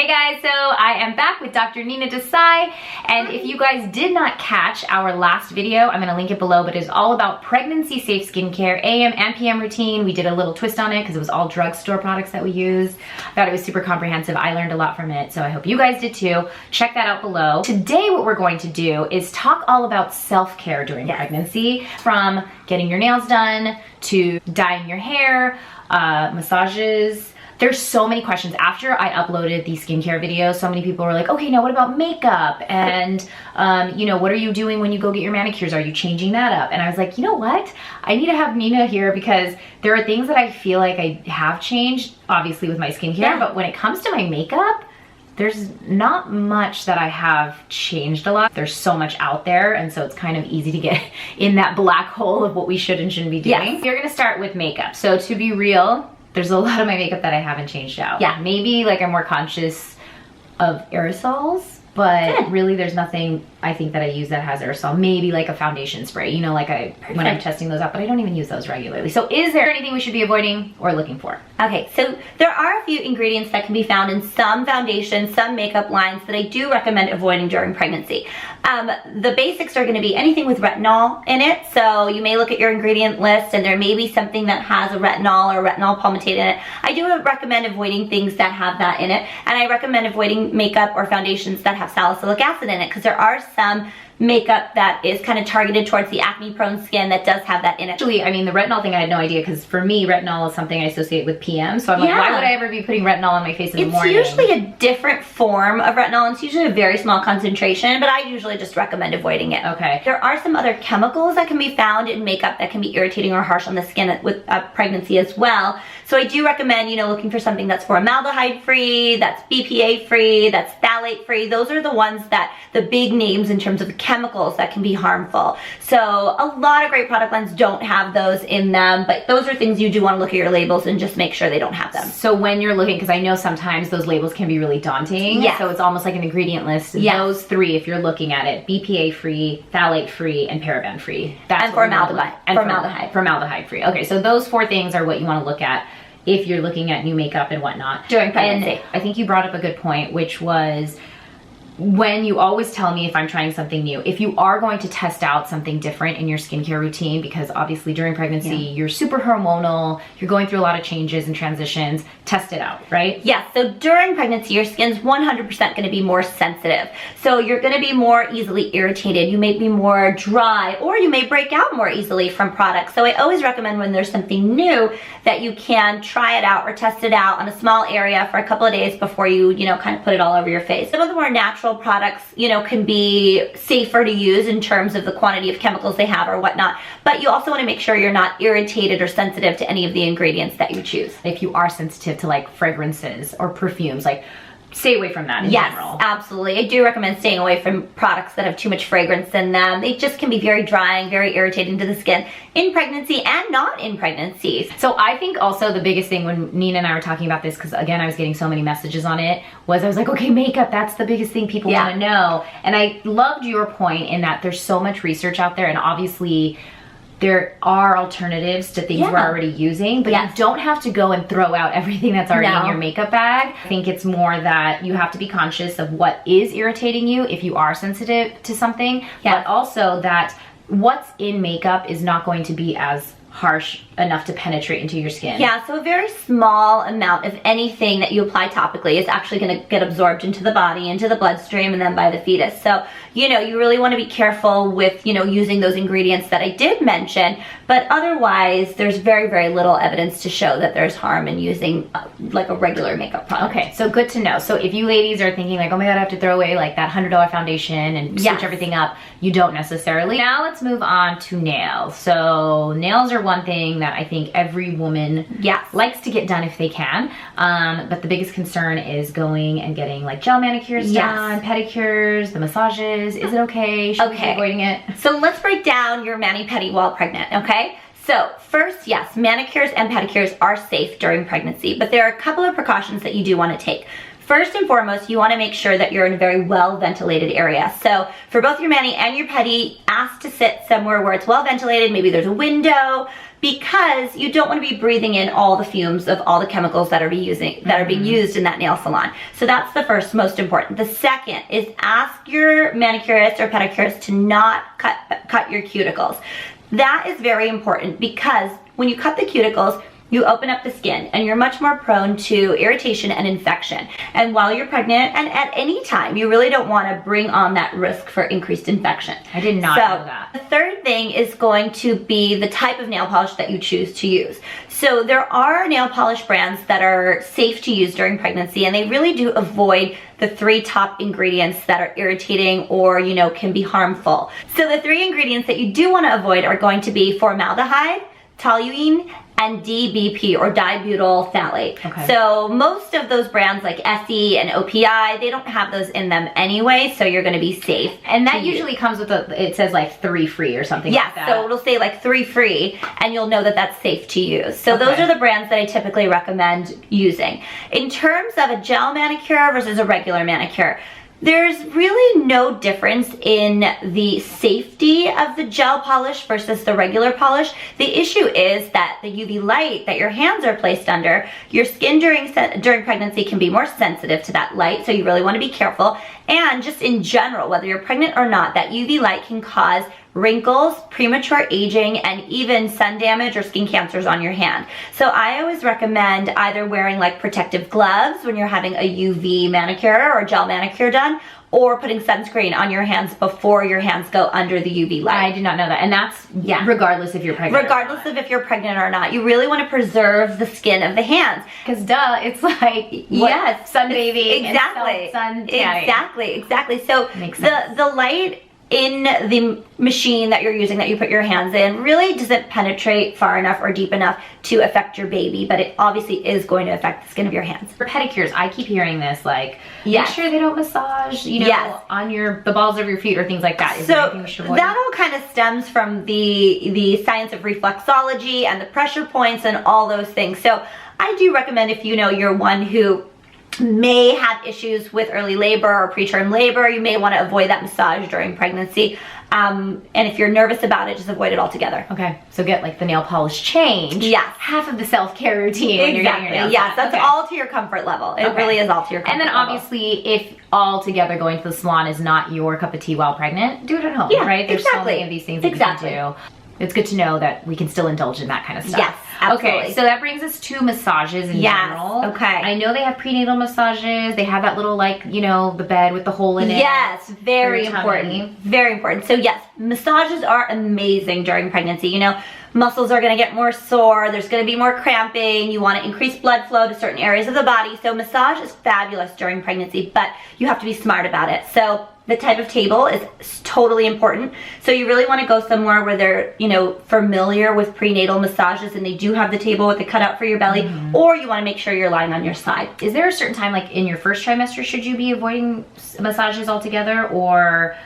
guys, so I am back with Dr. Nina Desai, and if you guys did not catch our last video, I'm going to link it below, but it's all about pregnancy safe skincare, AM and PM routine. We did a little twist on it because it was all drugstore products that we used. I thought it was super comprehensive. I learned a lot from it, so I hope you guys did too. Check that out below. Today what we're going to do is talk all about self-care during pregnancy, from getting your nails done to dyeing your hair, massages. There's so many questions. After I uploaded these skincare videos, so many people were like, okay, now what about makeup? And, you know, what are you doing when you go get your manicures? Are you changing that up? And I was like, you know what? I need to have Nina here because there are things that I feel like I have changed, obviously with my skincare, but when it comes to my makeup, there's not much that I have changed a lot. There's so much out there, and so it's kind of easy to get in that black hole of what we should and shouldn't be doing. You're gonna start with makeup. So to be real, there's a lot of my makeup that I haven't changed out. Yeah, maybe like I'm more conscious of aerosols, but really there's nothing I think that I use that has aerosol. Maybe like a foundation spray, you know, like when I'm testing those out, but I don't even use those regularly. So is there anything we should be avoiding or looking for? Okay, so there are a few ingredients that can be found in some foundations, some makeup lines that I do recommend avoiding during pregnancy. The basics are gonna be anything with retinol in it. So you may look at your ingredient list and there may be something that has a retinol or retinol palmitate in it. I do recommend avoiding things that have that in it. And I recommend avoiding makeup or foundations that have salicylic acid in it, because there are some makeup that is kind of targeted towards the acne prone skin that does have that in it. Actually, I mean, the retinol thing I had no idea, because for me retinol is something I associate with PM, so I'm like, why would I ever be putting retinol on my face in the morning? It's usually a different form of retinol, and it's usually a very small concentration, but I usually just recommend avoiding it. Okay. There are some other chemicals that can be found in makeup that can be irritating or harsh on the skin with pregnancy as well. So I do recommend, you know, looking for something that's formaldehyde free, that's BPA free, that's phthalate free. Those are the ones that, the big names in terms of the chemicals that can be harmful. So a lot of great product lines don't have those in them, but those are things you do want to look at your labels and just make sure they don't have them. So when you're looking, because I know sometimes those labels can be really daunting, so it's almost like an ingredient list. Those three, if you're looking at it, BPA free, phthalate free, and paraben free. And formaldehyde. Formaldehyde free. Okay, so those four things are what you want to look at if you're looking at new makeup and whatnot during pregnancy. And I think you brought up a good point, which was when you always tell me if I'm trying something new, if you are going to test out something different in your skincare routine, because obviously during pregnancy, you're super hormonal, you're going through a lot of changes and transitions, test it out, right? Yes, so during pregnancy, your skin's 100% gonna be more sensitive. So you're gonna be more easily irritated, you may be more dry, or you may break out more easily from products. So I always recommend when there's something new that you can try it out or test it out on a small area for a couple of days before you, you know, kind of put it all over your face. Some of the more natural products, you know, can be safer to use in terms of the quantity of chemicals they have or whatnot, but you also want to make sure you're not irritated or sensitive to any of the ingredients that you choose. If you are sensitive to like fragrances or perfumes, like stay away from that in general. Yes, absolutely. I do recommend staying away from products that have too much fragrance in them. They just can be very drying, very irritating to the skin in pregnancy and not in pregnancy. So I think also the biggest thing when Nina and I were talking about this, because again I was getting so many messages on it, was I was like, okay, makeup, that's the biggest thing people want to know. And I loved your point in that there's so much research out there, and obviously there are alternatives to things we're already using, but you don't have to go and throw out everything that's already in your makeup bag. I think it's more that you have to be conscious of what is irritating you if you are sensitive to something, but also that what's in makeup is not going to be as harsh enough to penetrate into your skin. Yeah, so a very small amount of anything that you apply topically is actually going to get absorbed into the body, into the bloodstream, and then by the fetus. So, you know, you really want to be careful with, you know, using those ingredients that I did mention, but otherwise there's very, very little evidence to show that there's harm in using like a regular makeup product. Okay, so good to know. So if you ladies are thinking like, oh my god, I have to throw away like that $100 foundation and switch everything up, you don't necessarily. Now let's move on to nails. So nails are one thing that I think every woman likes to get done if they can, but the biggest concern is going and getting like gel manicures done, pedicures, the massages. Is it okay? Should we be avoiding it? So let's break down your mani-pedi while pregnant, okay? So first, yes, manicures and pedicures are safe during pregnancy, but there are a couple of precautions that you do want to take. First and foremost, you want to make sure that you're in a very well ventilated area. So for both your mani and your pedi, ask to sit somewhere where it's well ventilated. Maybe there's a window, because you don't want to be breathing in all the fumes of all the chemicals that are being used in that nail salon. So that's the first most important. The second is ask your manicurist or pedicurist to not cut your cuticles. That is very important, because when you cut the cuticles, you open up the skin and you're much more prone to irritation and infection. And while you're pregnant and at any time, you really don't want to bring on that risk for increased infection. I did not know that. The third thing is going to be the type of nail polish that you choose to use. So there are nail polish brands that are safe to use during pregnancy, and they really do avoid the 3 top ingredients that are irritating or, you know, can be harmful. So the 3 ingredients that you do want to avoid are going to be formaldehyde, toluene, and DBP, or dibutyl phthalate. Okay. So most of those brands like SE and OPI, they don't have those in them anyway, so you're gonna be safe. And that usually comes with it says like 3 free or something like that. So it'll say like 3 free, and you'll know that that's safe to use. So those are the brands that I typically recommend using. In terms of a gel manicure versus a regular manicure, there's really no difference in the safety of the gel polish versus the regular polish. The issue is that the UV light that your hands are placed under, your skin during pregnancy can be more sensitive to that light, so you really want to be careful. And just in general, whether you're pregnant or not, that UV light can cause wrinkles, premature aging, and even sun damage or skin cancers on your hand. So I always recommend either wearing like protective gloves when you're having a UV manicure or gel manicure done, or putting sunscreen on your hands before your hands go under the UV light. I did not know that. And that's regardless if you're pregnant. Regardless of if you're pregnant or not. You really want to preserve the skin of the hands. Because it's like sunbathing and sun tanning. Exactly. So the light in the machine that you're using, that you put your hands in, really doesn't penetrate far enough or deep enough to affect your baby, but it obviously is going to affect the skin of your hands. For pedicures, I keep hearing this, like, make sure they don't massage, you know, on the balls of your feet or things like that. Is there anything we should avoid? That all kind of stems from the science of reflexology and the pressure points and all those things. So I do recommend, if you know you're one who may have issues with early labor or preterm labor, you may want to avoid that massage during pregnancy. And if you're nervous about it, just avoid it altogether. Okay, so get like the nail polish change. Yes. Half of the self-care routine when you're getting your nails done. That's all to your comfort level. It really is all to your comfort level. And then obviously, if altogether going to the salon is not your cup of tea while pregnant, do it at home, right? There's so many of these things that you can do. It's good to know that we can still indulge in that kind of stuff. Yes, absolutely. Okay, so that brings us to massages in general. Okay. I know they have prenatal massages. They have that little, like, you know, the bed with the hole in it. Yes, very important. Very important. So yes, massages are amazing during pregnancy. You know, muscles are going to get more sore. There's going to be more cramping. You want to increase blood flow to certain areas of the body. So massage is fabulous during pregnancy, but you have to be smart about it. So the type of table is totally important. So you really want to go somewhere where they're, you know, familiar with prenatal massages, and they do have the table with the cutout for your belly, or you want to make sure you're lying on your side. Is there a certain time, like in your first trimester, should you be avoiding massages altogether, or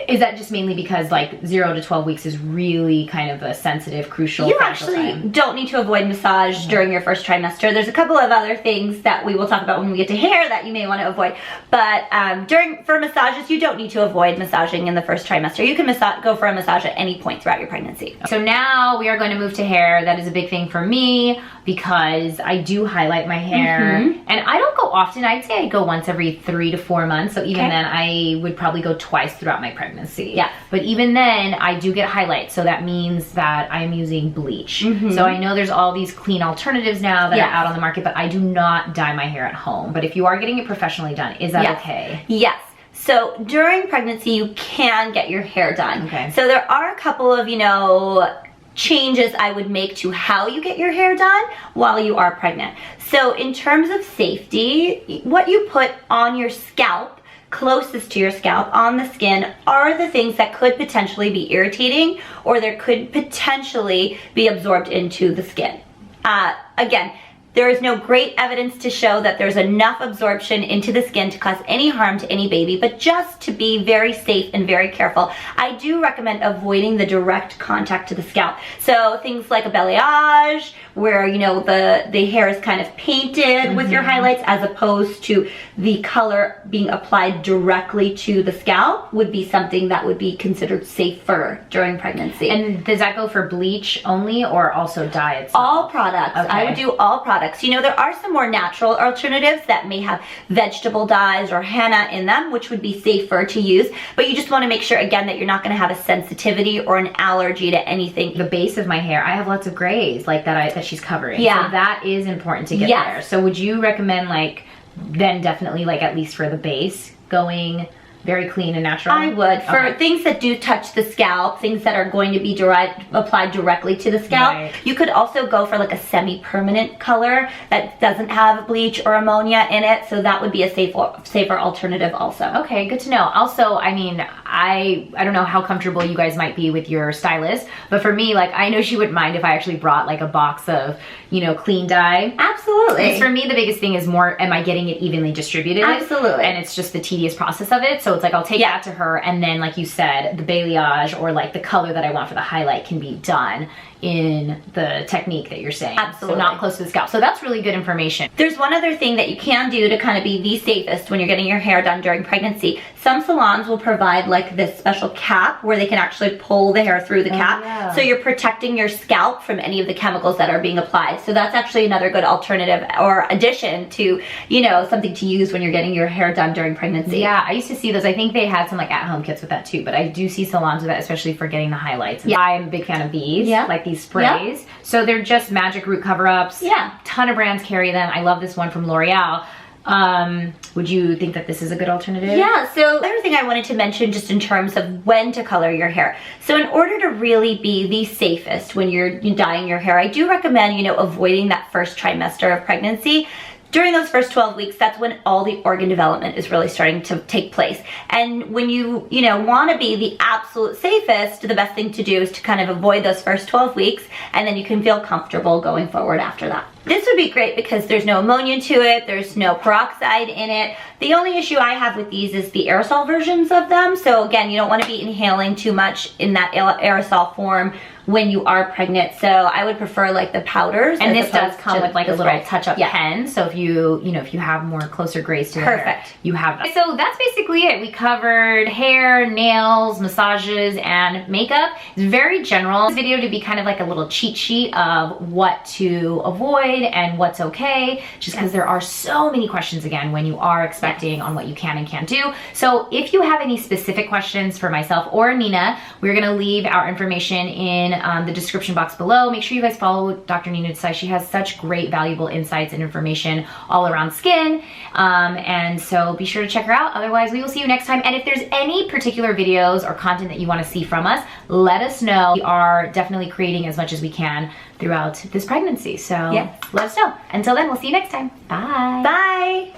is that just mainly because like 0 to 12 weeks is really kind of a sensitive, crucial You actually don't need to avoid massage during your first trimester. There's a couple of other things that we will talk about when we get to hair that you may want to avoid. But for massages, you don't need to avoid massaging in the first trimester. You can go for a massage at any point throughout your pregnancy. So now we are going to move to hair. That is a big thing for me because I do highlight my hair. And I don't go often. I'd say I go once every 3 to 4 months. So even then I would probably go twice throughout my pregnancy. Yeah. But even then I do get highlights. So that means that I'm using bleach. So I know there's all these clean alternatives now that are out on the market, but I do not dye my hair at home. But if you are getting it professionally done, is that okay? Yes. So during pregnancy, you can get your hair done. Okay. So there are a couple of, you know, changes I would make to how you get your hair done while you are pregnant. So in terms of safety, what you put on your scalp, closest to your scalp on the skin, are the things that could potentially be irritating, or there could potentially be absorbed into the skin. Again, there is no great evidence to show that there's enough absorption into the skin to cause any harm to any baby, but just to be very safe and very careful, I do recommend avoiding the direct contact to the scalp. So things like a balayage where, you know, the hair is kind of painted with your highlights, as opposed to the color being applied directly to the scalp, would be something that would be considered safer during pregnancy. And does that go for bleach only or also dye itself? All products. Okay. I would do all products. You know, there are some more natural alternatives that may have vegetable dyes or henna in them, which would be safer to use, but you just want to make sure, again, that you're not going to have a sensitivity or an allergy to anything. The base of my hair, I have lots of grays like that she's covering. Yeah. So that is important to get there. So would you recommend, like, then definitely, like, at least for the base, going very clean and natural? I would. For things that do touch the scalp, things that are going to be applied directly to the scalp, Right. you could also go for like a semi-permanent color that doesn't have bleach or ammonia in it, so that would be a safer alternative also. Okay, good to know. Also, I mean, I don't know how comfortable you guys might be with your stylist, but for me, like, I know she wouldn't mind if I actually brought like a box of, you know, clean dye. Absolutely. Because for me, the biggest thing is more, am I getting it evenly distributed? Absolutely. And it's just the tedious process of it. So it's like, I'll take that to her, and then, like you said, the balayage or like the color that I want for the highlight can be done in the technique that you're saying. Absolutely. So not close to the scalp. So that's really good information. There's one other thing that you can do to kind of be the safest when you're getting your hair done during pregnancy. Some salons will provide like this special cap where they can actually pull the hair through the cap. Yeah. So you're protecting your scalp from any of the chemicals that are being applied. So that's actually another good alternative or addition to, you know, something to use when you're getting your hair done during pregnancy. Yeah, I used to see those. I think they had some like at-home kits with that too, but I do see salons with that, especially for getting the highlights. Yeah. I'm a big fan of these, like these sprays. So they're just magic root cover-ups. Yeah. Ton of brands carry them. I love this one from L'Oreal. Would you think that this is a good alternative? Yeah, so the other thing I wanted to mention just in terms of when to color your hair. So in order to really be the safest when you're dyeing your hair, I do recommend, you know, avoiding that first trimester of pregnancy. During those first 12 weeks, that's when all the organ development is really starting to take place. And when you want to be the absolute safest, the best thing to do is to kind of avoid those first 12 weeks, and then you can feel comfortable going forward after that. This would be great because there's no ammonia to it, there's no peroxide in it. The only issue I have with these is the aerosol versions of them. So again, you don't want to be inhaling too much in that aerosol form when you are pregnant. So I would prefer like the powders. And this does come with like a little touch-up pen. So if if you have more closer grays to the hair, you have that. So that's basically it. We covered hair, nails, massages, and makeup. It's very general. This video to be kind of like a little cheat sheet of what to avoid and what's okay, just because there are so many questions again when you are expecting on what you can and can't do. So if you have any specific questions for myself or Nina, we're gonna leave our information in the description box below. Make sure you guys follow Dr. Nina Desai. She has such great valuable insights and information all around skin, and so be sure to check her out. Otherwise, we will see you next time. And if there's any particular videos or content that you want to see from us, let us know. We are definitely creating as much as we can throughout this pregnancy, so let us know. Until then, we'll see you next time. Bye. Bye.